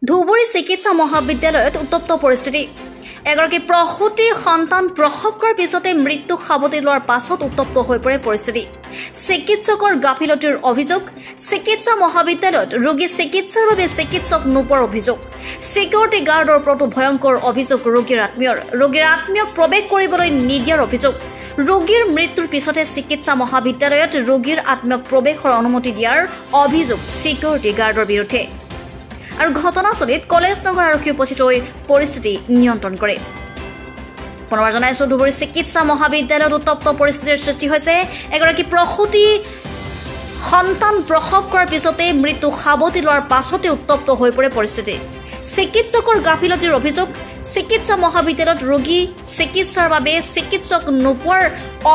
ধুবুৰী চিকিৎসা মহাবিদ্যালয়ত উত্তপ্ত পৰিস্থিতি। এগৰাকী প্ৰসূতি সন্তান প্ৰসৱ কৰাৰ পিছতে মৃত্যুক সাৱটি লোৱাৰ পাছত উত্তপ্ত হৈ পৰে পৰিস্থিতি। চিকিৎসকৰ গাফিলতিৰ অভিযোগ, চিকিৎসা মহাবিদ্যালয়ত ৰোগী চিকিৎসাৰ বাবে চিকিৎসক নোপোৱাৰ অভিযোগ, সিকিউৰিটি গাৰ্ডৰ ওপৰতো ভয়ংকৰ অভিযোগ ৰোগীৰ আত্মীয়ক প্ৰৱেশ কৰিবলৈ নিদিয়াৰ অভিযোগ, ৰোগীৰ মৃত্যুৰ পিছতে চিকিৎসা মহাবিদ্যালয়ত ৰোগীৰ আত্মীয়ক প্ৰৱেশৰ অনুমতি দিয়াৰ অভিযোগ সিকিউৰিটি গাৰ্ডৰ বিৰুদ্ধে। আৰু ঘটনাস্থলীত কলেজ নগৰ আৰক্ষী উপস্থিত হৈ পৰিস্থিতি নিয়ন্ত্ৰণ কৰে। পুনৰ জনাইছো, ধুবুৰী চিকিৎসা মহাবিদ্যালয়ত উত্তপ্ত পৰিস্থিতিৰ সৃষ্টি হৈছে। এগৰাকী প্ৰসূতি সন্তান প্ৰসৱ কৰাৰ পিছতে মৃত্যু সাৱটি লোৱাৰ পাছতে উত্তপ্ত হৈ পৰে পৰিস্থিতি। চিকিৎসকৰ গাফিলতিৰ অভিযোগ, চিকিৎসা মহাবিদ্যালয়ত ৰোগী চিকিৎসাৰ বাবে চিকিৎসক নোপোৱাৰ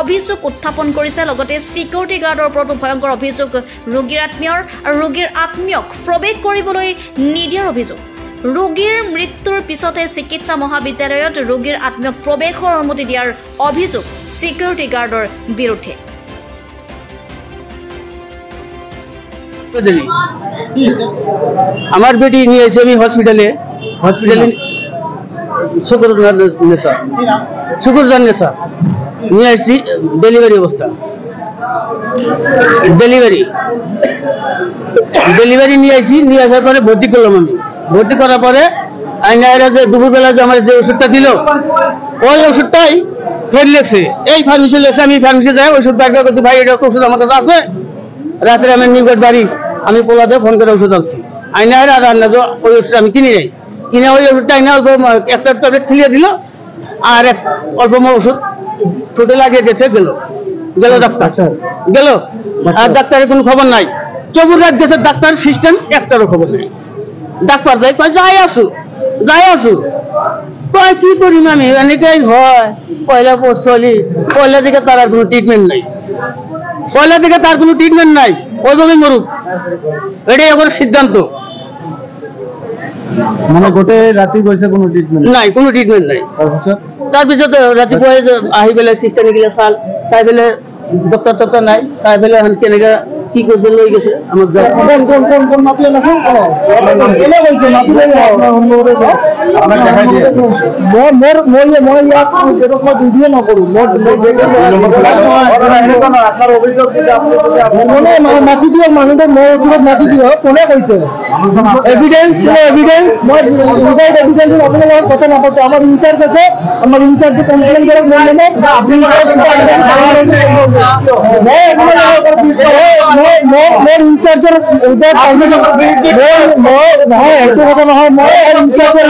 অভিযোগ উত্থাপন কৰিছে। লগতে সিকিউৰিটি গাৰ্ডৰ ওপৰতো ভয়ংকৰ অভিযোগ ৰোগীৰ আত্মীয়ৰ, আৰু ৰোগীৰ আত্মীয়ক প্ৰৱেশ কৰিবলৈ নিদিয়াৰ অভিযোগ, ৰোগীৰ মৃত্যুৰ পিছতে চিকিৎসা মহাবিদ্যালয়ত ৰোগীৰ আত্মীয়ক প্ৰৱেশৰ অনুমতি দিয়াৰ অভিযোগ সিকিউৰিটি গাৰ্ডৰ বিৰুদ্ধে। আমার বেটি নিয়ে এসে আমি হসপিটালে শুকুরজান নেশা নিয়ে আসছি। ডেলিভারি অবস্থা, ডেলিভারি নিয়ে আসছি। নিয়ে আসার পরে ভর্তি করলাম। আমি ভর্তি করার পরে আইনারা যে দুপুরবেলা যে আমার যে ওষুধটা দিল, ওই ওষুধটাই ফের লেগছে। এই ফার্মেসি লেগছে। আমি ফার্মেসি যাই ওষুধ ব্যাগ করছি, ভাই এটা ওষুধ আমার কাছে আছে। রাত্রে আমি নিকট বাড়ি আমি পোলাতে ফোন করে ওষুধ আনছি। আইনা আর রান্না ওই ওষুধ আমি কিনে নেই, কিনে ওই ওষুধটা আইনা অল্প একটা ট্যাবলেট খেলিয়ে দিল, আর অল্প ওষুধ ঠোঁটে লাগিয়ে দিয়েছে। গেল ডাক্তার গেল, আর ডাক্তারের কোনো খবর নাই। 24 রাত গেছে, ডাক্তার সিস্টেম একটারও খবর নেই। ডাক্তার যাই আসু কয় কি করি আমি, অনেকেই হয় পয়লা চলি পয়লা দিকে তার আর কোনো ট্রিটমেন্ট নাই, ওইভাবে মরুক, এটাই আমার সিদ্ধান্ত। মানে গোটে রাতি বলছে কোনো ট্রিটমেন্ট নাই। তারপিছত রাতি পরে আহি পেলে সিস্টেমে গেলে চাই পেলে ডক্টর নাই, চাই পেলে কেনেকে কি করছে লই গেছে আমার মাতি দিয়ক, মানুহটোক মাতি দিয়ক। কোনে কৈছে এভিডেন্স আপোনাৰ লগত কথা নাপাতো। আমাৰ ইনচাৰ্জ আছে, আমাৰ ইনচাৰ্জে কমপ্লেইন কৰক। মই ইনচাৰ্জেৰ নহয়, এইটো কথা নহয়। মই ইনচাৰ্জেৰ